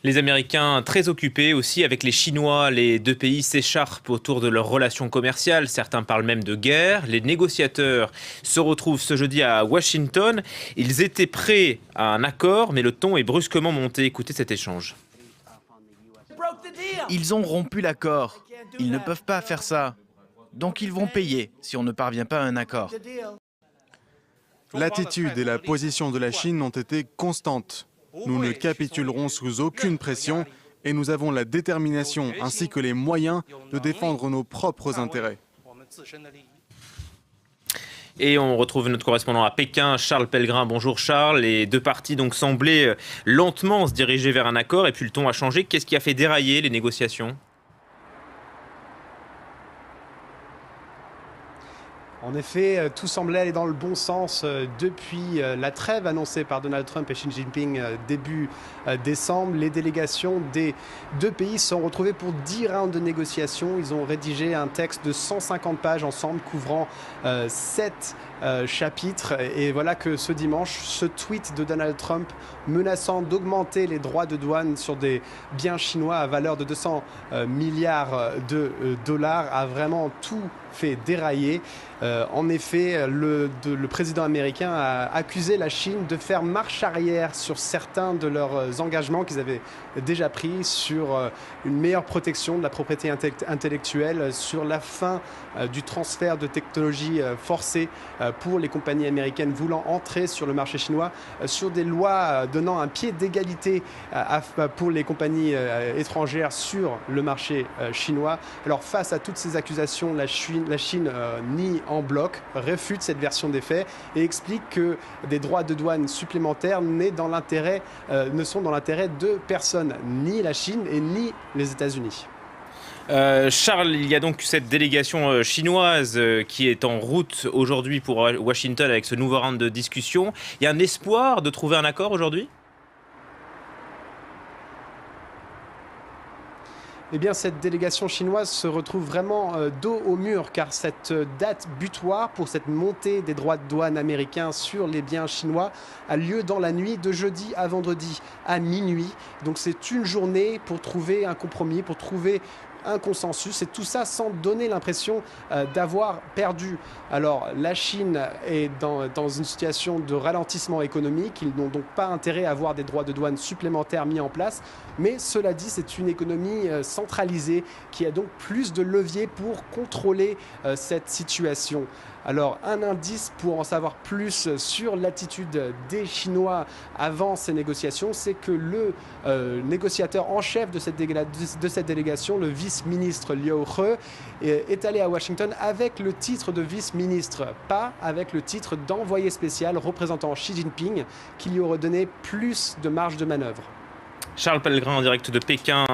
Les Américains très occupés aussi avec les Chinois. Les deux pays s'écharpent autour de leurs relations commerciales. Certains parlent même de guerre. Les négociateurs se retrouvent ce jeudi à Washington. Ils étaient prêts à un accord, mais le ton est brusquement monté. Écoutez cet échange. Ils ont rompu l'accord. Ils ne peuvent pas faire ça. Donc ils vont payer si on ne parvient pas à un accord. L'attitude et la position de la Chine ont été constantes. Nous ne capitulerons sous aucune pression et nous avons la détermination ainsi que les moyens de défendre nos propres intérêts. Et on retrouve notre correspondant à Pékin, Charles Pellegrin. Bonjour Charles. Les deux parties donc semblaient lentement se diriger vers un accord et puis le ton a changé. Qu'est-ce qui a fait dérailler les négociations ? En effet, tout semblait aller dans le bon sens depuis la trêve annoncée par Donald Trump et Xi Jinping début décembre. Les délégations des deux pays se sont retrouvées pour 10 rounds de négociations. Ils ont rédigé un texte de 150 pages ensemble, couvrant 7 chapitres. Et voilà que ce dimanche, ce tweet de Donald Trump menaçant d'augmenter les droits de douane sur des biens chinois à valeur de 200 milliards de dollars a vraiment tout fait dérailler. En effet, le président américain a accusé la Chine de faire marche arrière sur certains de leurs engagements qu'ils avaient déjà pris sur une meilleure protection de la propriété intellectuelle, sur la fin du transfert de technologies forcées pour les compagnies américaines voulant entrer sur le marché chinois, sur des lois donnant un pied d'égalité pour les compagnies étrangères sur le marché chinois. Alors face à toutes ces accusations, la Chine nie en bloc, réfute cette version des faits et explique que des droits de douane supplémentaires ne sont dans l'intérêt de personne, ni la Chine et ni les États-Unis. Charles, il y a donc cette délégation chinoise qui est en route aujourd'hui pour Washington avec ce nouveau round de discussion. Il y a un espoir de trouver un accord aujourd'hui ? Eh bien, cette délégation chinoise se retrouve vraiment dos au mur, car cette date butoir pour cette montée des droits de douane américains sur les biens chinois a lieu dans la nuit de jeudi à vendredi à minuit. Donc c'est une journée pour trouver un compromis, pour trouver un consensus, et tout ça sans donner l'impression d'avoir perdu. Alors la Chine est dans une situation de ralentissement économique, ils n'ont donc pas intérêt à avoir des droits de douane supplémentaires mis en place, mais cela dit, c'est une économie centralisée qui a donc plus de leviers pour contrôler cette situation. Alors un indice pour en savoir plus sur l'attitude des Chinois avant ces négociations, c'est que le négociateur en chef de cette délégation, le vice-ministre Liu He, est allé à Washington avec le titre de vice-ministre, pas avec le titre d'envoyé spécial représentant Xi Jinping, qui lui aurait donné plus de marge de manœuvre. Charles Pellegrin en direct de Pékin.